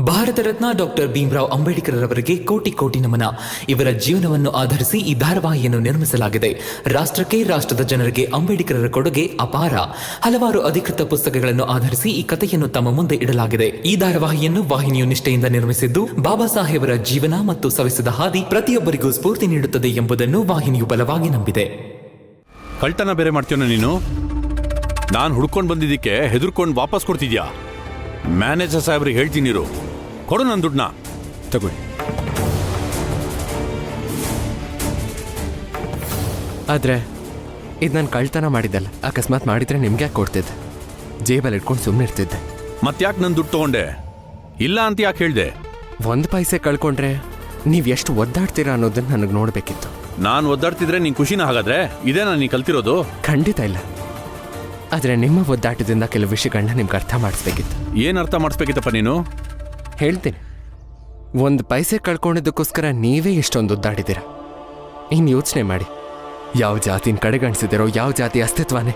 Bharat Ratna doctor Bhimrao Ambedkar ಅವರಿಗೆ ಕೋಟಿ ಕೋಟಿ ನಮನ. ಇವರ ಜೀವನವನ್ನು ಆಧರಿಸಿ ಈ ಧಾರಾವಾಹಿಯನ್ನು ನಿರ್ಮಿಸಲಾಗಿದೆ. ರಾಷ್ಟ್ರಕ್ಕೆ, ರಾಷ್ಟ್ರದ ಜನರಿಗೆ ಅಂಬೇಡ್ಕರರ ಕೊಡುಗೆ ಅಪಾರ. ಹಲವಾರು ಅಧಿಕೃತ ಪುಸ್ತಕಗಳನ್ನು ಆಧರಿಸಿ ಈ ಕಥೆಯನ್ನು ತಮ್ಮ ಮುಂದೆ ಇಡಲಾಗಿದೆ. ಈ ಧಾರಾವಾಹಿಯನ್ನು ವಾಹಿನಿಯು ನಿಷ್ಠೆಯಿಂದ ನಿರ್ಮಿಸಿದ್ದು, ಬಾಬಾ ಸಾಹೇಬರ ಜೀವನ ಮತ್ತು ಸವೆಸಿದ ಹಾದಿ ಪ್ರತಿಯೊಬ್ಬರಿಗೂ ಸ್ಫೂರ್ತಿ ನೀಡುತ್ತದೆ ಎಂಬುದನ್ನು ವಾಹಿನಿಯು ಬಲವಾಗಿ ನಂಬಿದೆ. ಕಳ್ತನ ಬೇರೆ ಮಾಡ್ತೀಯೋ ನೀನು? ನಾನು ಹುಡ್ಕೊಂಡು ಬಂದಿದ್ದಕ್ಕೆ ಹೆದರ್ಕೊಂಡು ವಾಪಸ್ ಕೊಡ್ತಿದ್ಯಾ? ಮ್ಯಾನೇಜರ್ ಸಾಹೇಬ್ರಿಗೆ ಹೇಳ್ತೀನಿರು, ಕೊಡು ನನ್ನ ದುಡ್ಡನ್ನ. ತಗೊಳ್ಳಿ. ಆದರೆ ಇದು ನಾನು ಕಳ್ತನ ಮಾಡಿದ್ದಲ್ಲ. ಅಕಸ್ಮಾತ್ ಮಾಡಿದ್ರೆ ನಿಮ್ಗೆ ಯಾಕೆ ಕೊಡ್ತಿದ್ದೆ? ಜೇಬಲ್ಲಿ ಇಟ್ಕೊಂಡು ಸುಮ್ಮನೆ ಇರ್ತಿದ್ದೆ. ಮತ್ತ್ಯಾಕೆ ನನ್ನ ದುಡ್ಡು ತಗೊಂಡೆ? ಇಲ್ಲ ಅಂತ ಯಾಕೆ ಹೇಳ್ದೆ? ಒಂದು ಪೈಸೆ ಕಳ್ಕೊಂಡ್ರೆ ನೀವು ಎಷ್ಟು ಒದ್ದಾಡ್ತೀರಾ ಅನ್ನೋದನ್ನ ನನಗೆ ನೋಡಬೇಕಿತ್ತು. ನಾನು ಒದ್ದಾಡ್ತಿದ್ರೆ ನೀನು ಖುಷಿನ? ಹಾಗಾದ್ರೆ ಇದೇ ನಾನು ನೀನು ಕಲ್ತಿರೋದು? ಖಂಡಿತ ಇಲ್ಲ. ಆದರೆ ನಿಮ್ಮ ಒದ್ದಾಟದಿಂದ ಕೆಲವು ವಿಷಯಗಳನ್ನ ನಿಮ್ಗೆ ಅರ್ಥ ಮಾಡಿಸ್ಬೇಕಿತ್ತು. ಏನು ಅರ್ಥ ಮಾಡಿಸ್ಬೇಕಿತ್ತಪ್ಪ ನೀನು? ಹೇಳ್ತೀನಿ. ಒಂದು ಪೈಸೆ ಕಳ್ಕೊಂಡಿದ್ದಕ್ಕೋಸ್ಕರ ನೀವೇ ಎಷ್ಟೊಂದು ಒದ್ದಾಡಿದ್ದೀರ. ಇನ್ನು ಯೋಚನೆ ಮಾಡಿ, ಯಾವ ಜಾತಿನ ಕಡೆಗಣಿಸಿದಿರೋ, ಯಾವ ಜಾತಿ ಅಸ್ತಿತ್ವನೇ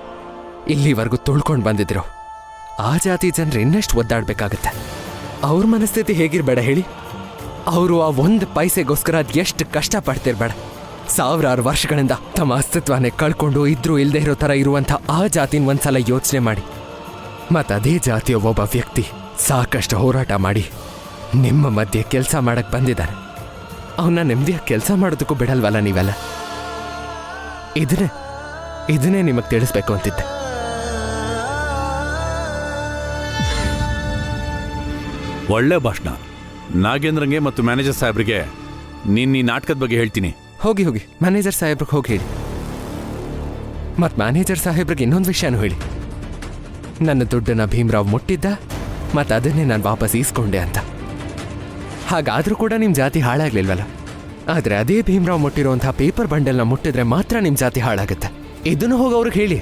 ಇಲ್ಲಿವರೆಗೂ ತುಳ್ಕೊಂಡು ಬಂದಿದ್ದೀರೋ, ಆ ಜಾತಿ ಜನರು ಇನ್ನೆಷ್ಟು ಒದ್ದಾಡಬೇಕಾಗತ್ತೆ. ಅವ್ರ ಮನಸ್ಥಿತಿ ಹೇಗಿರಬೇಡ ಹೇಳಿ? ಅವರು ಆ ಒಂದು ಪೈಸೆಗೋಸ್ಕರ ಅದು ಎಷ್ಟು ಕಷ್ಟಪಡ್ತಿರ್ಬೇಡ. ಸಾವಿರಾರು ವರ್ಷಗಳಿಂದ ತಮ್ಮ ಅಸ್ತಿತ್ವನೇ ಕಳ್ಕೊಂಡು ಇದ್ರೂ ಇಲ್ಲದೆ ಇರೋ ಥರ ಇರುವಂಥ ಆ ಜಾತಿನ ಒಂದ್ಸಲ ಯೋಚನೆ ಮಾಡಿ. ಮತ್ತು ಅದೇ ಜಾತಿಯ ಒಬ್ಬ ವ್ಯಕ್ತಿ ಸಾಕಷ್ಟು ಹೋರಾಟ ಮಾಡಿ ನಿಮ್ಮ ಮಧ್ಯೆ ಕೆಲಸ ಮಾಡಕ್ಕೆ ಬಂದಿದ್ದಾನೆ. ಅವನ್ನ ನೆಮ್ಮದಿಯಾಗಿ ಕೆಲಸ ಮಾಡೋದಕ್ಕೂ ಬಿಡಲ್ವಲ್ಲ ನೀವೆಲ್ಲ. ಇದನ್ನೇ ನಿಮಗೆ ತಿಳಿಸ್ಬೇಕು ಅಂತಿದ್ದೆ. ಒಳ್ಳೆ ಭಾಷಣ. ನಾಗೇಂದ್ರಂಗೆ ಮತ್ತು ಮ್ಯಾನೇಜರ್ ಸಾಹೇಬ್ರಿಗೆ ನೀನು ಈ ನಾಟಕದ ಬಗ್ಗೆ ಹೇಳ್ತೀನಿ. ಹೋಗಿ ಮ್ಯಾನೇಜರ್ ಸಾಹೇಬ್ರಿಗೆ ಹೋಗಿ ಹೇಳಿ. ಮತ್ತು ಮ್ಯಾನೇಜರ್ ಸಾಹೇಬ್ರಿಗೆ ಇನ್ನೊಂದು ವಿಷಯನೂ ಹೇಳಿ. ನನ್ನ ದುಡ್ಡನ್ನ ಭೀಮರಾವ್ ಮುಟ್ಟಿದ್ದ, ಮತ್ತು ಅದನ್ನೇ ನಾನು ವಾಪಸ್ ಈಸ್ಕೊಂಡೆ ಅಂತ. ಹಾಗಾದರೂ ಕೂಡ ನಿಮ್ಮ ಜಾತಿ ಹಾಳಾಗ್ಲಿಲ್ವಲ್ಲ. ಆದರೆ ಅದೇ ಭೀಮರಾವ್ ಮುಟ್ಟಿರೋಂಥ ಪೇಪರ್ ಬಂಡಲ್ನ ಮುಟ್ಟಿದ್ರೆ ಮಾತ್ರ ನಿಮ್ಮ ಜಾತಿ ಹಾಳಾಗುತ್ತೆ. ಇದನ್ನು ಹೋಗಿ ಅವ್ರಿಗೆ ಹೇಳಿ.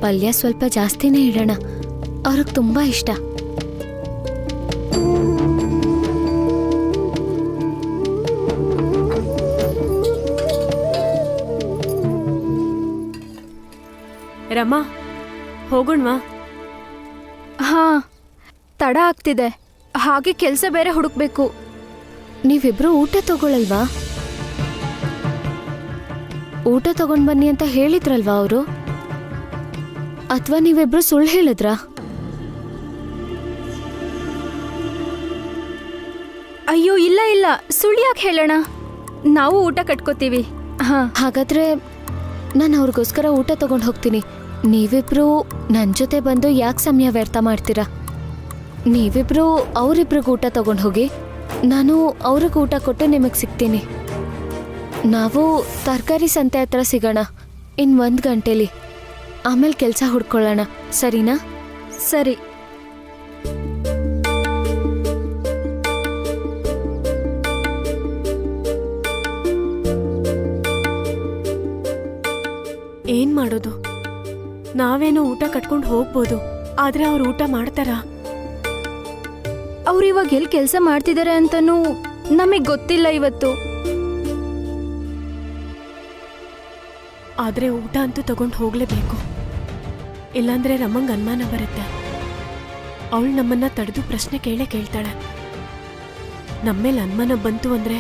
ಪಲ್ಯ ಸ್ವಲ್ಪ ಜಾಸ್ತಿನೇ ಇಡೋಣ, ಅವ್ರಿಗೆ ತುಂಬಾ ಇಷ್ಟ. ರಮಾ, ಹೋಗೋಣವಾ? ಹಾ, ತಡ ಆಗ್ತಿದೆ. ಹಾಗೆ ಕೆಲಸ ಬೇರೆ ಹುಡುಕ್ಬೇಕು. ನೀವಿಬ್ರು ಊಟ ತಗೊಳಲ್ವಾ? ಊಟ ತಗೊಂಡ್ ಬನ್ನಿ ಅಂತ ಹೇಳಿದ್ರಲ್ವಾ ಅವರು? ಅಥವಾ ನೀವಿಬ್ರು ಸುಳ್ಳು ಹೇಳಿದ್ರಾ? ಅಯ್ಯೋ ಇಲ್ಲ, ಸುಳ್ಳು ಯಾಕೆ ಹೇಳೋಣ? ನಾವು ಊಟ ಕಟ್ಕೋತೀವಿ. ಹಾಗಾದ್ರೆ ನಾನು ಅವ್ರಿಗೋಸ್ಕರ ಊಟ ತಗೊಂಡು ಹೋಗ್ತೀನಿ. ನೀವಿಬ್ರು ನನ್ನ ಜೊತೆ ಬಂದು ಯಾಕೆ ಸಮಯ ವ್ಯರ್ಥ ಮಾಡ್ತೀರಾ? ನೀವಿಬ್ರು ಅವರಿಬ್ರಿಗೂ ಊಟ ತಗೊಂಡು ಹೋಗಿ, ನಾನು ಅವ್ರಿಗೆ ಊಟ ಕೊಟ್ಟು ನಿಮಗೆ ಸಿಗ್ತೀನಿ. ನಾವು ತರಕಾರಿ ಸಂತೆ ಹತ್ರ ಸಿಗೋಣ ಇನ್ನು 1 ಗಂಟೆಲಿ. ಆಮೇಲೆ ಕೆಲಸ ಹುಡ್ಕೊಳ್ಳೋಣ, ಸರಿನಾ? ಸರಿ. ಏನ್ ಮಾಡೋದು? ನಾವೇನೋ ಊಟ ಕಟ್ಕೊಂಡು ಹೋಗ್ಬೋದು, ಆದ್ರೆ ಅವ್ರು ಊಟ ಮಾಡ್ತಾರಾ? ಅವ್ರು ಇವಾಗ ಎಲ್ಲಿ ಕೆಲಸ ಮಾಡ್ತಿದ್ದಾರೆ ಅಂತನೂ ನಮಗೆ ಗೊತ್ತಿಲ್ಲ ಇವತ್ತು. ಆದ್ರೆ ಊಟ ಅಂತೂ ತಗೊಂಡು ಹೋಗ್ಲೇಬೇಕು. ಇಲ್ಲಾಂದ್ರೆ ರಮಂಗ್ ಅನುಮಾನ ಬರುತ್ತೆ. ಅವಳು ನಮ್ಮನ್ನ ತಡೆದು ಪ್ರಶ್ನೆ ಕೇಳ್ತಾಳೆ. ನಮ್ಮೇಲೆ ಅನುಮಾನ ಬಂತು ಅಂದ್ರೆ,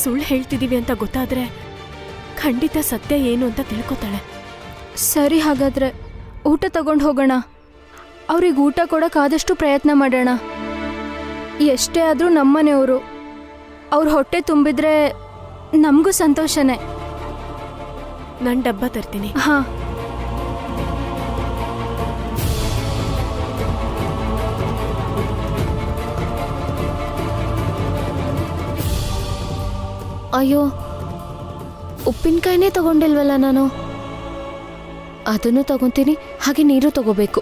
ಸುಳ್ಳು ಹೇಳ್ತಿದೀವಿ ಅಂತ ಗೊತ್ತಾದ್ರೆ ಖಂಡಿತ ಸತ್ಯ ಏನು ಅಂತ ತಿಳ್ಕೊತಾಳೆ. ಸರಿ, ಹಾಗಾದ್ರೆ ಊಟ ತಗೊಂಡು ಹೋಗೋಣ. ಅವ್ರಿಗೆ ಊಟ ಕೊಡೋಕ್ಕಾದಷ್ಟು ಪ್ರಯತ್ನ ಮಾಡೋಣ. ಎಷ್ಟೇ ಆದರೂ ನಮ್ಮನೆಯವರು. ಅವ್ರ ಹೊಟ್ಟೆ ತುಂಬಿದ್ರೆ ನಮಗೂ ಸಂತೋಷನೇ. ನಾನು ಡಬ್ಬ ತರ್ತೀನಿ. ಹಾ. ಅಯ್ಯೋ, ಉಪ್ಪಿನಕಾಯಿನೇ ತಗೊಂಡಿಲ್ವಲ್ಲ ನಾನು. ಅದನ್ನು ತಗೊಂತೀನಿ, ಹಾಗೆ ನೀರು ತಗೋಬೇಕು.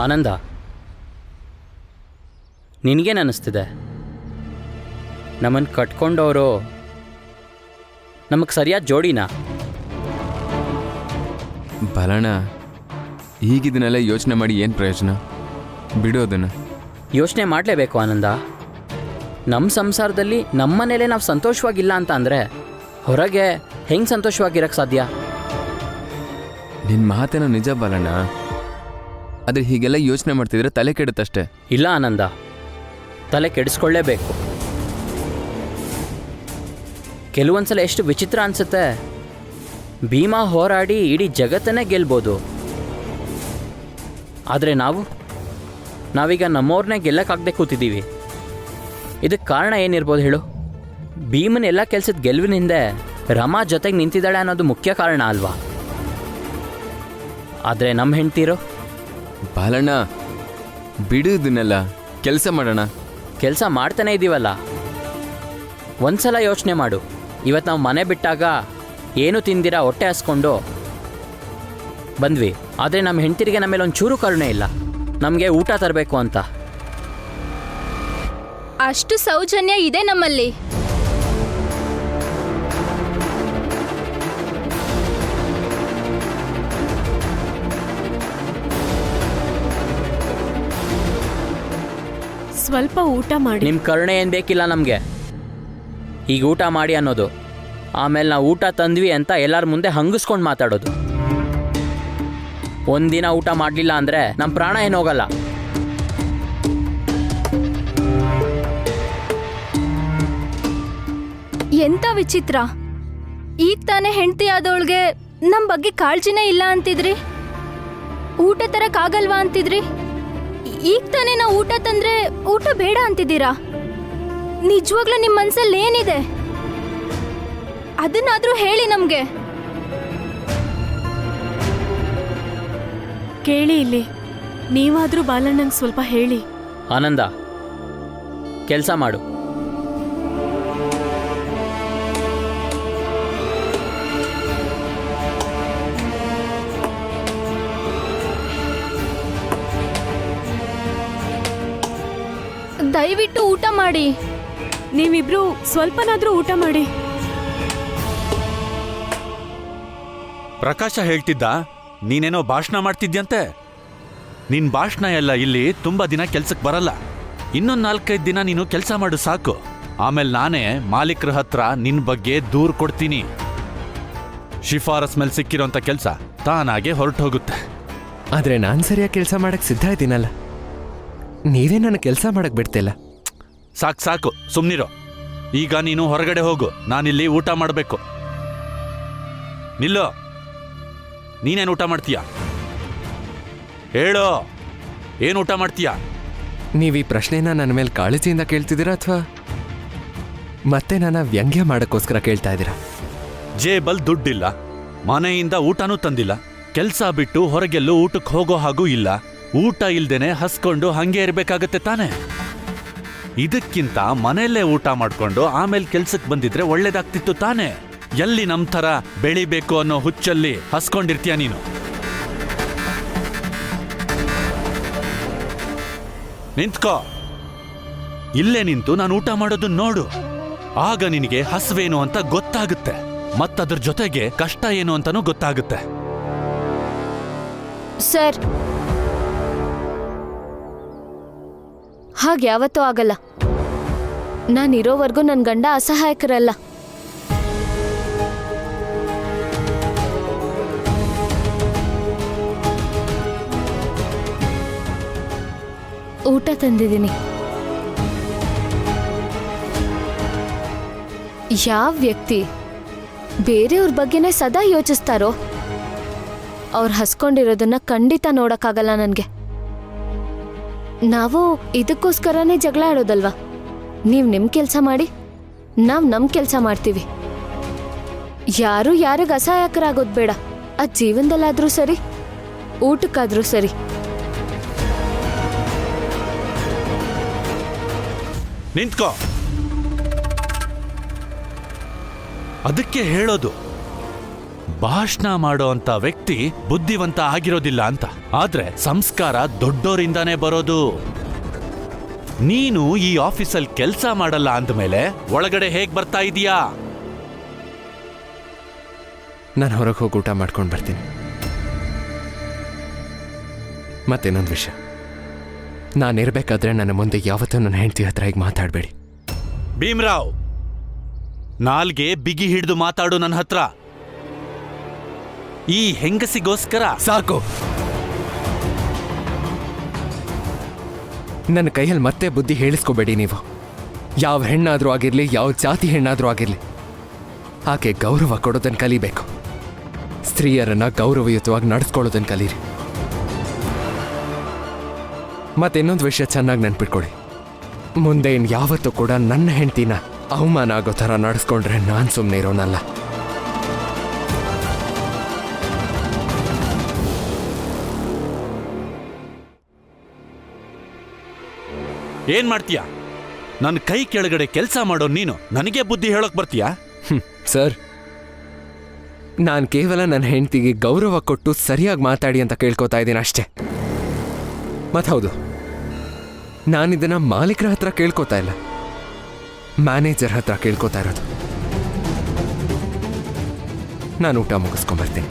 ಆನಂದ, ನಿನಗೇನು ಅನ್ನಿಸ್ತಿದೆ? ನಮ್ಮನ್ನು ಕಟ್ಕೊಂಡವರು ನಮಗೆ ಸರಿಯಾದ ಜೋಡಿನಾ? ಬಲಣ, ಈಗಿದನ್ನೆಲ್ಲ ಯೋಚನೆ ಮಾಡಿ ಏನು ಪ್ರಯೋಜನ? ಬಿಡೋದನ್ನು. ಯೋಚನೆ ಮಾಡಲೇಬೇಕು ಆನಂದ. ನಮ್ಮ ಸಂಸಾರದಲ್ಲಿ ನಮ್ಮ ಮನೇಲೆ ನಾವು ಸಂತೋಷವಾಗಿಲ್ಲ ಅಂತ ಅಂದರೆ ಹೊರಗೆ ಹೆಂಗೆ ಸಂತೋಷವಾಗಿರೋಕ್ಕೆ ಸಾಧ್ಯ? ನಿನ್ನ ಮಾತೇನೋ ನಿಜ ಬಲಣ, ಆದರೆ ಹೀಗೆಲ್ಲ ಯೋಚನೆ ಮಾಡ್ತಿದ್ರೆ ತಲೆ ಕೆಡುತ್ತಷ್ಟೇ. ಇಲ್ಲ ಆನಂದ, ತಲೆ ಕೆಡಿಸ್ಕೊಳ್ಳೇಬೇಕು. ಕೆಲವೊಂದ್ಸಲ ಎಷ್ಟು ವಿಚಿತ್ರ ಅನಿಸುತ್ತೆ. ಭೀಮಾ ಹೋರಾಡಿ ಇಡೀ ಜಗತ್ತನ್ನೇ ಗೆಲ್ಬೋದು, ಆದರೆ ನಾವೀಗ ನಮ್ಮವ್ರನ್ನೇ ಗೆಲ್ಲಕ್ಕಾಗದೆ ಕೂತಿದ್ದೀವಿ. ಇದಕ್ಕೆ ಕಾರಣ ಏನಿರ್ಬೋದು ಹೇಳು? ಭೀಮನ ಎಲ್ಲ ಕೆಲಸದ ಗೆಲುವಿನ ಹಿಂದೆ ರಮಾ ಜೊತೆಗೆ ನಿಂತಿದ್ದಾಳೆ ಅನ್ನೋದು ಮುಖ್ಯ ಕಾರಣ ಅಲ್ವಾ? ಆದರೆ ನಮ್ಮ ಹೆಂಡ್ತಿರೋ ಬಾಲಣ್ಣ, ಬಿಡುವುದನ್ನೆಲ್ಲ, ಕೆಲಸ ಮಾಡೋಣ. ಕೆಲಸ ಮಾಡ್ತಾನೆ ಇದ್ದೀವಲ್ಲ. ಒಂದ್ಸಲ ಯೋಚನೆ ಮಾಡು, ಇವತ್ತು ನಾವು ಮನೆ ಬಿಟ್ಟಾಗ ಏನು ತಿಂದಿರಾ ಹೊಟ್ಟೆ ಹಸ್ಕೊಂಡು ಬಂದ್ವಿ, ಆದರೆ ನಮ್ಮ ಹೆಂಡ್ತಿರಿಗೆ ನಮ್ಮ ಮೇಲೆ ಒಂಚೂರು ಕರುಣೆ ಇಲ್ಲ, ನಮಗೆ ಊಟ ತರಬೇಕು ಅಂತ. ಅಷ್ಟು ಸೌಜನ್ಯ ಇದೆ ನಮ್ಮಲ್ಲಿ. ಸ್ವಲ್ಪ ಊಟ ಮಾಡಿ. ನಿಮ್ಮ ಕರುಣೆ ಏನು ಬೇಕಿಲ್ಲ ನಮಗೆ. ಈಗ ಊಟ ಮಾಡಿ ಅನ್ನೋದು, ಆಮೇಲೆ ನಾವು ಊಟ ತಂದ್ವಿ ಅಂತ ಎಲ್ಲರ ಮುಂದೆ ಹಂಗಿಸ್ಕೊಂಡು ಮಾತಾಡೋದು. ಒಂದಿನ ಊಟ ಮಾಡಲಿಲ್ಲ ಅಂದರೆ ನಮ್ಮ ಪ್ರಾಣ ಏನು ಹೋಗಲ್ಲ. ಎಂಥ ವಿಚಿತ್ರ! ಈಗ ತಾನೇ ಹೆಂಡತಿ ಆದವಳಿಗೆ ನಮ್ಮ ಬಗ್ಗೆ ಕಾಳಜಿನೇ ಇಲ್ಲ ಅಂತಿದ್ರಿ, ಊಟ ತರಕ್ಕಾಗಲ್ವಾ ಅಂತಿದ್ರಿ. ಈಗ ತಾನೇ ನಾವು ಊಟ ತಂದ್ರೆ ಊಟ ಬೇಡ ಅಂತಿದ್ದೀರಾ. ನಿಜವಾಗ್ಲೂ ನಿಮ್ಮ ಮನ್ಸಲ್ಲಿ ಏನಿದೆ ಅದನ್ನಾದ್ರೂ ಹೇಳಿ ನಮ್ಗೆ. ಕೇಳಿ ಇಲ್ಲಿ, ನೀವಾದ್ರೂ ಬಾಲಣ್ಣಂಗೆ ಸ್ವಲ್ಪ ಹೇಳಿ. ಆನಂದ, ಕೆಲಸ ಮಾಡು. ದಯವಿಟ್ಟು ಊಟ ಮಾಡಿ. ನೀವಿಬ್ರು ಸ್ವಲ್ಪನಾದ್ರೂ ಊಟ ಮಾಡಿ. ಪ್ರಕಾಶ ಹೇಳ್ತಿದ್ದ, ನೀನೇನೋ ಭಾಷಣ ಮಾಡ್ತಿದ್ಯಂತೆ. ನಿನ್ ಭಾಷಣ ಎಲ್ಲ ಇಲ್ಲಿ ತುಂಬಾ ದಿನ ಕೆಲ್ಸಕ್ಕೆ ಬರಲ್ಲ. ಇನ್ನೊಂದು 4-5 ದಿನ ನೀನು ಕೆಲಸ ಮಾಡು ಸಾಕು. ಆಮೇಲೆ ನಾನೇ ಮಾಲೀಕರ ಹತ್ರ ನಿನ್ ಬಗ್ಗೆ ದೂರು ಕೊಡ್ತೀನಿ. ಶಿಫಾರಸ್ ಮೇಲೆ ಸಿಕ್ಕಿರೋಂಥ ಕೆಲಸ ತಾನಾಗೆ ಹೊರಟು ಹೋಗುತ್ತೆ. ಆದರೆ ನಾನು ಸರಿಯಾಗಿ ಕೆಲಸ ಮಾಡಕ್ಕೆ ಸಿದ್ಧ ಇದ್ದೀನಲ್ಲ, ನೀವೇ ನನ್ನ ಕೆಲಸ ಮಾಡಕ್ಕೆ ಬಿಡ್ತಿಲ್ಲ. ಸಾಕು ಸುಮ್ನಿರೋ. ಈಗ ನೀನು ಹೊರಗಡೆ ಹೋಗು, ನಾನಿಲ್ಲಿ ಊಟ ಮಾಡಬೇಕು. ನಿಲ್ಲೋ, ನೀನೇನು ಊಟ ಮಾಡ್ತೀಯ? ಹೇಳೋ, ಏನು ಊಟ ಮಾಡ್ತೀಯ? ನೀವು ಈ ಪ್ರಶ್ನೆನ ನನ್ನ ಮೇಲೆ ಕಾಳಜಿಯಿಂದ ಕೇಳ್ತಿದ್ದೀರಾ ಅಥವಾ ಮತ್ತೆ ನನ್ನ ವ್ಯಂಗ್ಯ ಮಾಡೋಕ್ಕೋಸ್ಕರ ಕೇಳ್ತಾ ಇದ್ದೀರಾ? ಜೇಬಲ್ ದುಡ್ಡಿಲ್ಲ, ಮನೆಯಿಂದ ಊಟನೂ ತಂದಿಲ್ಲ, ಕೆಲಸ ಬಿಟ್ಟು ಹೊರಗೆಲ್ಲೂ ಊಟಕ್ಕೆ ಹೋಗೋ ಹಾಗೂ ಇಲ್ಲ. ಊಟ ಇಲ್ದೇನೆ ಹಸ್ಕೊಂಡು ಹಂಗೆ ಇರಬೇಕಾಗತ್ತೆ ತಾನೆ. ಇದಕ್ಕಿಂತ ಮನೆಯಲ್ಲೇ ಊಟ ಮಾಡ್ಕೊಂಡು ಆಮೇಲೆ ಕೆಲ್ಸಕ್ಕೆ ಬಂದಿದ್ರೆ ಒಳ್ಳೇದಾಗ್ತಿತ್ತು ತಾನೆ. ಎಲ್ಲಿ ನಮ್ ಥರ ಬೆಳಿಬೇಕು ಅನ್ನೋ ಹುಚ್ಚಲ್ಲಿ ಹಸ್ಕೊಂಡಿರ್ತೀಯ ನೀನು? ನಿಂತ್ಕೋ, ಇಲ್ಲೇ ನಿಂತು ನಾನು ಊಟ ಮಾಡೋದು ನೋಡು. ಆಗ ನಿನಗೆ ಹಸ್ವೇನು ಅಂತ ಗೊತ್ತಾಗುತ್ತೆ, ಮತ್ತದ್ರ ಜೊತೆಗೆ ಕಷ್ಟ ಏನು ಅಂತಾನೂ ಗೊತ್ತಾಗುತ್ತೆ. ಸರ್, ಹಾಗೆ ಯಾವತ್ತೂ ಆಗಲ್ಲ. ನಾನಿರೋವರೆಗೂ ನನ್ನ ಗಂಡ ಅಸಹಾಯಕರಲ್ಲ. ಊಟ ತಂದಿದ್ದೀನಿ. ಯಾವ ವ್ಯಕ್ತಿ ಬೇರೆಯವ್ರ ಬಗ್ಗೆನೇ ಸದಾ ಯೋಚಿಸ್ತಾರೋ ಅವ್ರು ಹಸ್ಕೊಂಡಿರೋದನ್ನ ಖಂಡಿತ ನೋಡಕ್ಕಾಗಲ್ಲ ನನಗೆ. ನಾವು ಇದಕ್ಕೋಸ್ಕರನೇ ಜಗಳ ಆಡೋದಲ್ವಾ? ನೀವು ನಿಮ್ಮ ಕೆಲಸ ಮಾಡಿ, ನಾವು ನಮ್ಮ ಕೆಲಸ ಮಾಡ್ತೀವಿ. ಯಾರು ಯಾರಿಗೆ ಅಸಹಾಯಕರಾಗೋದು ಬೇಡ. ಅದು ಜೀವನದಲ್ಲಾದ್ರೂ ಸರಿ, ಊಟಕ್ಕಾದ್ರೂ ಸರಿ. ನಿಂತ್ಕೋ. ಅದಕ್ಕೆ ಹೇಳೋದು, ಭಾಷಣ ಮಾಡೋ ಅಂತ ವ್ಯಕ್ತಿ ಬುದ್ಧಿವಂತ ಆಗಿರೋದಿಲ್ಲ ಅಂತ, ಆದ್ರೆ ಸಂಸ್ಕಾರ ದೊಡ್ಡೋರಿಂದಾನೇ ಬರೋದು. ನೀನು ಈ ಆಫೀಸಲ್ಲಿ ಕೆಲಸ ಮಾಡಲ್ಲ ಅಂದಮೇಲೆ ಒಳಗಡೆ ಹೇಗ್ ಬರ್ತಾ ಇದೀಯಾ? ನಾನು ಹೊರಗೆ ಹೋಗಿ ಊಟ ಮಾಡ್ಕೊಂಡು ಬರ್ತೀನಿ. ಮತ್ತೇನೊಂದು ವಿಷಯ, ನಾನಿರ್ಬೇಕಾದ್ರೆ ನನ್ನ ಮುಂದೆ ಯಾವತ್ತೂ ನನ್ನ ಹೆಂಡತಿ ಹತ್ರ ಈಗ ಮಾತಾಡಬೇಡಿ. ಭೀಮ್ರಾವ್, ನಾಲ್ಗೆ ಬಿಗಿ ಹಿಡಿದು ಮಾತಾಡು ನನ್ನ ಹತ್ರ. ಈ ಹೆಂಗಸಿಗೋಸ್ಕರ ಸಾಕು. ನನ್ನ ಕೈಯಲ್ಲಿ ಮತ್ತೆ ಬುದ್ಧಿ ಹೇಳಿಸ್ಕೋಬೇಡಿ ನೀವು. ಯಾವ ಹೆಣ್ಣಾದ್ರೂ ಆಗಿರ್ಲಿ, ಯಾವ ಜಾತಿ ಹೆಣ್ಣಾದ್ರೂ ಆಗಿರ್ಲಿ, ಆಕೆ ಗೌರವ ಕೊಡೋದನ್ನು ಕಲಿಬೇಕು. ಸ್ತ್ರೀಯರನ್ನ ಗೌರವಯುತವಾಗಿ ನಡೆಸ್ಕೊಳ್ಳೋದನ್ನು ಕಲೀರಿ. ಮತ್ತಿನ್ನೊಂದು ವಿಷಯ ಚೆನ್ನಾಗಿ ನೆನ್ಪಿಟ್ಕೊಳ್ಳಿ, ಮುಂದೆ ಯಾವತ್ತೂ ಕೂಡ ನನ್ನ ಹೆಂಡತಿನ ಅವಮಾನ ಆಗೋ ಥರ ನಡೆಸ್ಕೊಂಡ್ರೆ ನಾನು ಸುಮ್ಮನೆ ಇರೋನಲ್ಲ. ಏನ್ ಮಾಡ್ತೀಯಾ? ನನ್ನ ಕೈ ಕೆಳಗಡೆ ಕೆಲಸ ಮಾಡೋ ನೀನು ನನಗೆ ಬುದ್ಧಿ ಹೇಳೋಕ್ ಬರ್ತೀಯಾ? ಸರ್, ನಾನು ಕೇವಲ ನನ್ನ ಹೆಂಡತಿಗೆ ಗೌರವ ಕೊಟ್ಟು ಸರಿಯಾಗಿ ಮಾತಾಡಿ ಅಂತ ಕೇಳ್ಕೊತಾ ಇದ್ದೀನಿ ಅಷ್ಟೇ. ಮತ್ತು ಹೌದು, ನಾನಿದನ್ನ ಮಾಲೀಕರ ಹತ್ರ ಕೇಳ್ಕೊತಾ ಇಲ್ಲ, ಮ್ಯಾನೇಜರ್ ಹತ್ರ ಕೇಳ್ಕೊತಾ ಇರೋದು. ನಾನು ಊಟ ಮುಗಿಸ್ಕೊಂಬರ್ತೀನಿ.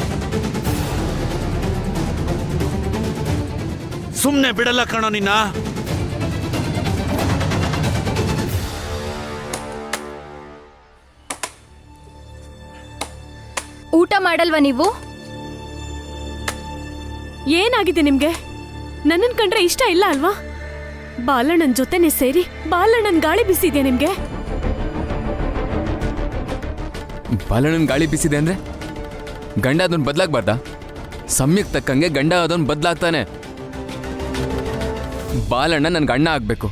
ಸುಮ್ನೆ ಬಿಡಲ್ಲ ಕಣೋ ನಿನ್ನ. ಊಟ ಮಾಡಲ್ವಾ ನೀವು? ಏನಾಗಿದೆ ನಿಮ್ಗೆ? ನನ್ನನ್ ಕಂಡ್ರೆ ಇಷ್ಟ ಇಲ್ಲ ಅಲ್ವಾ? ಬಾಲಣ್ಣನ್ ಜೊತೆನೆ ಸೇರಿ ಬಾಲಣ್ಣನ್ ಗಾಳಿ ಬಿಸಿದ್ಯಾ ನಿಮ್ಗೆ? ಬಾಲಣ್ಣನ ಗಾಳಿ ಬಿಸಿದೆ ಅಂದ್ರೆ ಗಂಡ ಅದನ್ನ ಬದಲಾಗ್ಬಾರ್ದ? ಸಮಯಕ್ಕೆ ತಕ್ಕಂಗೆ ಗಂಡ ಅದನ್ನ ಬದಲಾಗ್ತಾನೆ. ಬಾಲಣ್ಣ ನನ್ಗೆ ಅಣ್ಣ ಆಗ್ಬೇಕು.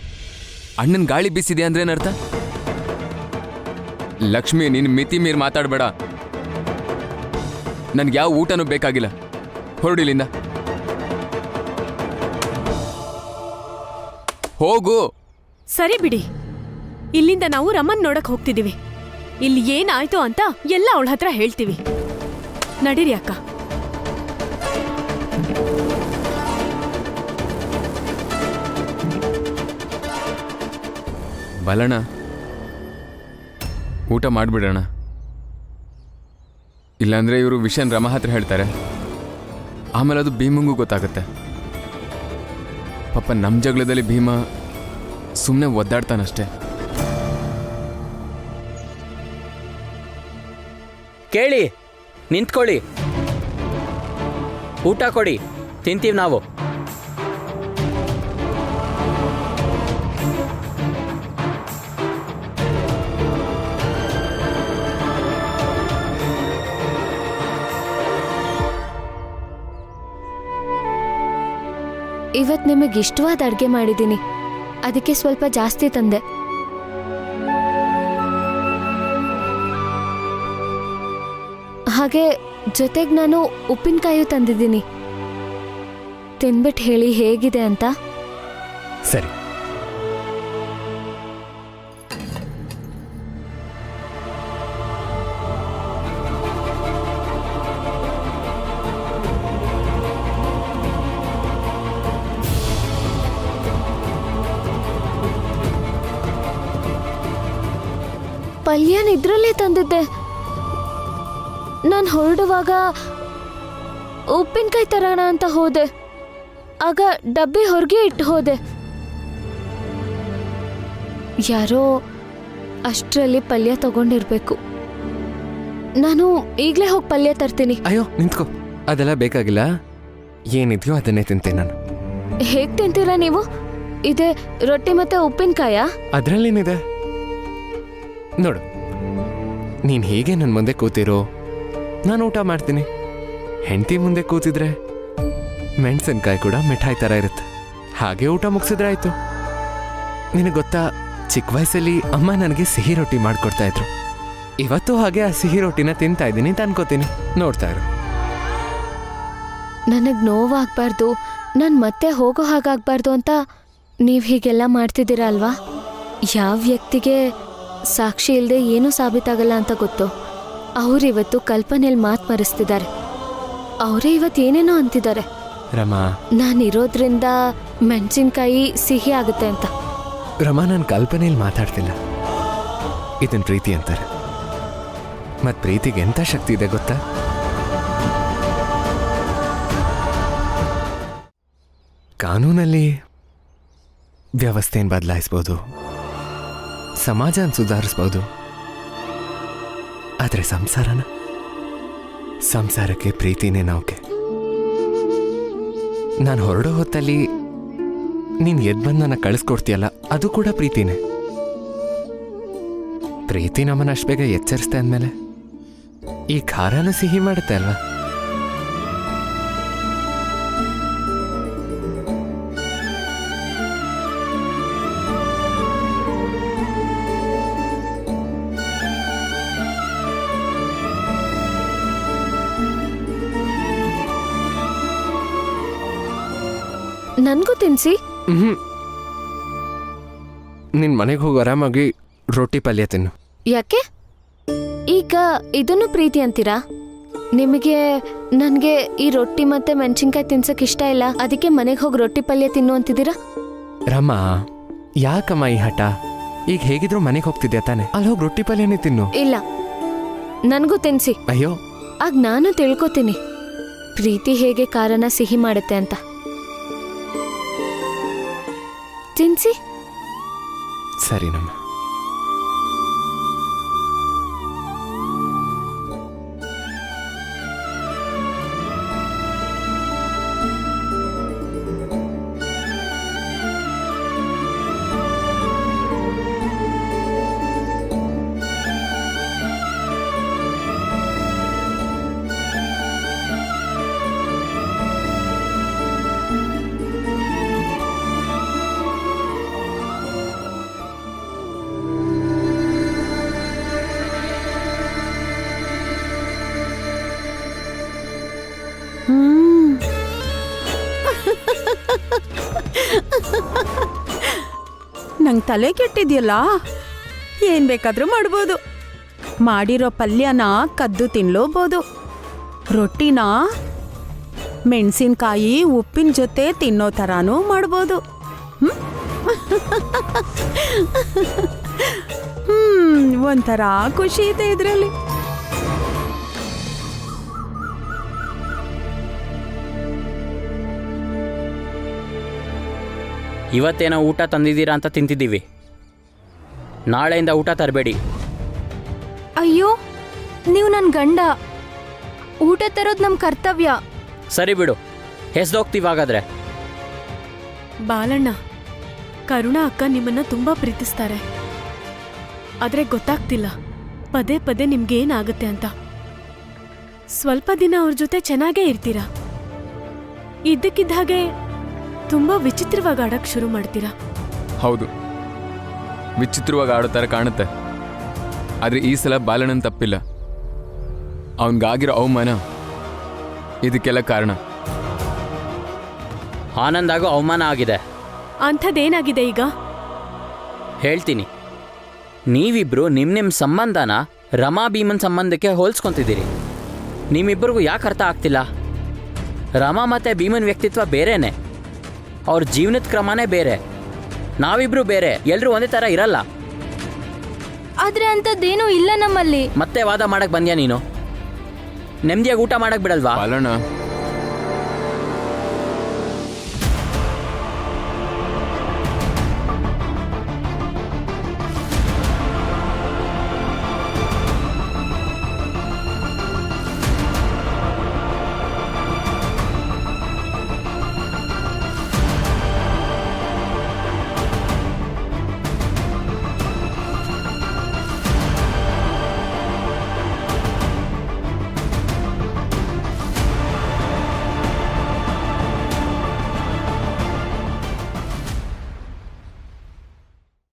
ಅಣ್ಣನ ಗಾಳಿ ಬಿಸಿದೆ ಅಂದ್ರೆ ಏನರ್ಥ? ಲಕ್ಷ್ಮಿ, ನೀನು ಮಿತಿ ಮೀರಿ ಮಾತಾಡಬೇಡ. ನನ್ಗೆ ಯಾವ ಊಟನೂ ಬೇಕಾಗಿಲ್ಲ. ಹೊರಡಿಲಿಂದ ಹೋಗು. ಸರಿ ಬಿಡಿ, ಇಲ್ಲಿಂದ ನಾವು ರಮನ್ ನೋಡಕ್ ಹೋಗ್ತಿದೀವಿ. ಇಲ್ಲಿ ಏನಾಯ್ತು ಅಂತ ಎಲ್ಲ ಅವಳ ಹತ್ರ ಹೇಳ್ತೀವಿ. ನಡೀರಿ ಅಕ್ಕ. ಬಾಲಣ್ಣ, ಊಟ ಮಾಡಿಬಿಡೋಣ. ಇಲ್ಲಾಂದ್ರೆ ಇವರು ವಿಷಯನ್ ರಮ ಹತ್ರ ಹೇಳ್ತಾರೆ, ಆಮೇಲೆ ಅದು ಭೀಮಂಗೂ ಗೊತ್ತಾಗುತ್ತೆ. ಪಾಪ ನಮ್ಮ ಜಗಳದಲ್ಲಿ ಭೀಮ ಸುಮ್ಮನೆ ಒದ್ದಾಡ್ತಾನಷ್ಟೇ. ಕೇಳಿ, ನಿಂತ್ಕೊಳ್ಳಿ, ಊಟ ಕೊಡಿ, ತಿಂತೀವಿ ನಾವು. ಇವತ್ತು ನಿಮಗೆ ಇಷ್ಟವಾದ ಅಡುಗೆ ಮಾಡಿದ್ದೀನಿ, ಅದಕ್ಕೆ ಸ್ವಲ್ಪ ಜಾಸ್ತಿ ತಂದೆ. ಹಾಗೆ ಜೊತೆಗೆ ನಾನು ಉಪ್ಪಿನಕಾಯಿ ತಂದಿದ್ದೀನಿ. ತಿನ್ಬಿಟ್ಟು ಹೇಳಿ ಹೇಗಿದೆ ಅಂತ. ಸರಿ. ಪಲ್ಯನ ಇದ್ರಲ್ಲೇ ತಂದಿದ್ದೆ. ನಾನು ಹೊರಡುವಾಗ ಉಪ್ಪಿನಕಾಯಿ ತರೋಣ ಅಂತ ಹೋದೆ, ಆಗ ಡಬ್ಬಿ ಹೊರಗೆ ಇಟ್ಟು ಹೋದೆ. ಯಾರೋ ಅಷ್ಟರಲ್ಲಿ ಪಲ್ಯ ತಗೊಂಡಿರ್ಬೇಕು. ನಾನು ಈಗಲೇ ಹೋಗಿ ಪಲ್ಯ ತರ್ತೀನಿ. ಅಯ್ಯೋ ನಿಂತ್ಕೋ, ಅದೆಲ್ಲ ಬೇಕಾಗಿಲ್ಲ. ಏನಿದೆಯೋ ಅದನ್ನೇ ತಿಂತೀನಿ ನಾನು. ಹೇಗೆ ತಿಂತೀರಾ ನೀವು? ಇದೆ ರೊಟ್ಟಿ ಮತ್ತೆ ಉಪ್ಪಿನಕಾಯ? ಅದರಲ್ಲೇನಿದೆ ನೋಡು. ನೀನು ಹೀಗೆ ನನ್ನ ಮುಂದೆ ಕೂತಿರೋ, ನಾನು ಊಟ ಮಾಡ್ತೀನಿ. ಹೆಂಡತಿ ಮುಂದೆ ಕೂತಿದ್ರೆ ಮೆಣಸಿನ್ಕಾಯಿ ಕೂಡ ಮಿಠಾಯಿ ಥರ ಇರುತ್ತೆ. ಹಾಗೆ ಊಟ ಮುಗಿಸಿದ್ರೆ ಆಯ್ತು. ನಿನಗೆ ಗೊತ್ತಾ, ಚಿಕ್ಕ ವಯಸ್ಸಲ್ಲಿ ಅಮ್ಮ ನನಗೆ ಸಿಹಿ ರೊಟ್ಟಿ ಮಾಡಿಕೊಡ್ತಾ ಇದ್ರು. ಇವತ್ತು ಹಾಗೆ ಆ ಸಿಹಿ ರೊಟ್ಟಿನ ತಿಂತಾ ಇದ್ದೀನಿ ಅಂತ ಅನ್ಕೋತೀನಿ. ನೋಡ್ತಾ ಇರು. ನನಗೆ ನೋವಾಗಬಾರ್ದು, ನಾನು ಮತ್ತೆ ಹೋಗೋ ಹಾಗಾಗಬಾರ್ದು ಅಂತ ನೀವು ಹೀಗೆಲ್ಲ ಮಾಡ್ತಿದ್ದೀರಾ ಅಲ್ವಾ? ಯಾವ ವ್ಯಕ್ತಿಗೆ ಸಾಕ್ಷಿ ಇಲ್ಲದೆ ಏನೂ ಸಾಬೀತಾಗಲ್ಲ ಅಂತ ಗೊತ್ತು. ಅವರಿವತ್ತು ಕಲ್ಪನೆಯಲ್ಲಿ ಮಾತು ಮರೆಸ್ತಿದ್ದಾರೆ. ಅವರೇ ಇವತ್ತು ಏನೇನೋ ಅಂತಿದ್ದಾರೆ. ರಮಾ ನಾನಿರೋದ್ರಿಂದ ಮೆಣಸಿನ್ಕಾಯಿ ಸಿಹಿ ಆಗುತ್ತೆ ಅಂತ. ರಮಾ, ನಾನು ಕಲ್ಪನೆಯಲ್ಲಿ ಮಾತಾಡ್ತಿಲ್ಲ. ಇದನ್ ಪ್ರೀತಿ ಅಂತಾರೆ. ಮತ್ ಪ್ರೀತಿಗೆ ಎಂಥ ಶಕ್ತಿ ಇದೆ ಗೊತ್ತಾ? ಕಾನೂನಲ್ಲಿ ವ್ಯವಸ್ಥೆಯನ್ನು ಬದಲಾಯಿಸ್ಬೋದು, ಸಮಾಜನ ಸುಧಾರಿಸ್ಬೋದು. ಆದರೆ ಸಂಸಾರಕ್ಕೆ ಪ್ರೀತಿನೇ ನೌಕೆ. ನಾನು ಹೊರಡೋ ಹೊತ್ತಲ್ಲಿ ನೀನು ಎದ್ದು ಬಂದು ನನ್ನ ಕಳಿಸ್ಕೊಡ್ತೀಯಲ್ಲ, ಅದು ಕೂಡ ಪ್ರೀತಿನೇ. ಪ್ರೀತಿ ನಮ್ಮನ್ನ ಅಷ್ಟು ಬೇಗ ಎಚ್ಚರಿಸ್ತೆ ಅಂದಮೇಲೆ ಈ ಖಾರನ ಸಿಹಿ ಮಾಡುತ್ತೆ ಅಲ್ವಾ? ನನ್ಗೂ ತಿನ್ಸಿ. ನಿನ್ನ ಮನೆಗೆ ಹೋಗಿ ಆರಾಮಾಗಿ ರೊಟ್ಟಿ ಪಲ್ಯ ತಿನ್ನು. ಯಾಕೆ ಈಗ ಇದನ್ನು ಪ್ರೀತಿ ಅಂತೀರಾ? ನಿಮಗೆ ನನಗೆ ಈ ರೊಟ್ಟಿ ಮತ್ತೆ ಮೆಣಸಿನ್ಕಾಯಿ ತಿನ್ಸಕ್ ಇಷ್ಟ ಇಲ್ಲ, ಅದಕ್ಕೆ ಮನೆಗೆ ಹೋಗಿ ರೊಟ್ಟಿ ಪಲ್ಯ ತಿನ್ನು ಅಂತಿದ್ದೀರಾ? ರಮಾ, ಯಾಕಮ್ಮ ಈ ಹಠ? ಈಗ ಹೇಗಿದ್ರು ಮನೆಗೆ ಹೋಗ್ತಿದ್ಯಾ ತಾನೆ, ಅಲ್ಲಿ ಹೋಗಿ ರೊಟ್ಟಿ ಪಲ್ಯನೇ ತಿನ್ನು. ಇಲ್ಲ, ನನಗೂ ತಿನ್ಸಿ. ಅಯ್ಯೋ, ಆಗ ನಾನು ತಿಳ್ಕೊತೀನಿ ಪ್ರೀತಿ ಹೇಗೆ ಖಾರನ ಸಿಹಿ ಮಾಡುತ್ತೆ ಅಂತ. ತಿನ್ಸಿ. ಸರಿನಮ್ಮ. ನಂಗೆ ತಲೆ ಕೆಟ್ಟಿದ್ಯಲ್ಲ, ಏನು ಬೇಕಾದರೂ ಮಾಡ್ಬೋದು. ಮಾಡಿರೋ ಪಲ್ಯನ ಕದ್ದು ತಿನ್ಲೋಬೋದು, ರೊಟ್ಟಿನ ಮೆಣಸಿನ್ಕಾಯಿ ಉಪ್ಪಿನ ಜೊತೆ ತಿನ್ನೋ ಥರನೂ ಮಾಡ್ಬೋದು. ಒಂಥರ ಖುಷಿ ಇದೆ ಇದರಲ್ಲಿ. ಇವತ್ತೇನೋ ಊಟ ತಂದಿದ್ದೀರಾ ಅಂತ ತಿಂತಿದ್ದೀವಿ, ನಾಳೆಯಿಂದ ಊಟ ತರಬೇಡಿ. ಅಯ್ಯೋ, ನೀವು ನನ್ನ ಗಂಡ, ಊಟ ತರೋದು ನಮ್ಮ ಕರ್ತವ್ಯ. ಸರಿ ಬಿಡು, ಹೆಸ್ದೋಗ್ತೀವಿ ಹಾಗಾದ್ರೆ. ಬಾಲಣ್ಣ, ಕರುಣಾ ಅಕ್ಕ ನಿಮ್ಮನ್ನ ತುಂಬಾ ಪ್ರೀತಿಸ್ತಾರೆ, ಆದ್ರೆ ಗೊತ್ತಾಗ್ತಿಲ್ಲ ಪದೇ ಪದೇ ನಿಮ್ಗೇನಾಗುತ್ತೆ ಅಂತ. ಸ್ವಲ್ಪ ದಿನ ಅವ್ರ ಜೊತೆ ಚೆನ್ನಾಗೇ ಇರ್ತೀರಾ, ಇದ್ದಕ್ಕಿದ್ದ ಹಾಗೆ ತುಂಬಾ ವಿಚಿತ್ರವಾಗಿ ಆಡಕ್ ಶುರು ಮಾಡ್ತೀರಾ. ಹೌದು, ವಿಚಿತ್ರವಾಗಿ ಆಡೋ ಥರ ಕಾಣುತ್ತೆ. ಆದರೆ ಈ ಸಲ ಬಾಲಣ್ಣನ ತಪ್ಪಿಲ್ಲ. ಅವನಿಗಾಗಿರೋ ಅವಮಾನ ಇದಕ್ಕೆಲ್ಲ ಕಾರಣ. ಆನಂದಾಗೂ ಅವಮಾನ ಆಗಿದೆ. ಅಂಥದ್ದೇನಾಗಿದೆ ಈಗ? ಹೇಳ್ತೀನಿ. ನೀವಿಬ್ರು ನಿಮ್ಮ ಸಂಬಂಧನ ರಮಾ ಭೀಮನ್ ಸಂಬಂಧಕ್ಕೆ ಹೋಲಿಸ್ಕೊಂತಿದ್ದೀರಿ. ನಿಮ್ಮಿಬ್ಬರಿಗೂ ಯಾಕೆ ಅರ್ಥ ಆಗ್ತಿಲ್ಲ? ರಮಾ ಮತ್ತು ಭೀಮನ್ ವ್ಯಕ್ತಿತ್ವ ಬೇರೆನೆ, ಅವ್ರ ಜೀವನದ ಕ್ರಮನೇ ಬೇರೆ. ನಾವಿಬ್ರು ಬೇರೆ, ಎಲ್ಲರೂ ಒಂದೇ ಥರ ಇರಲ್ಲ. ಆದ್ರೆ ಅಂಥದ್ದೇನೂ ಇಲ್ಲ ನಮ್ಮಲ್ಲಿ. ಮತ್ತೆ ವಾದ ಮಾಡಕ್ ಬಂದ್ಯಾ ನೀನು? ನೆಮ್ಮದಿಯಾಗಿ ಊಟ ಮಾಡಕ್ ಬಿಡಲ್ವಾ? ಬಾಲಣ್ಣ,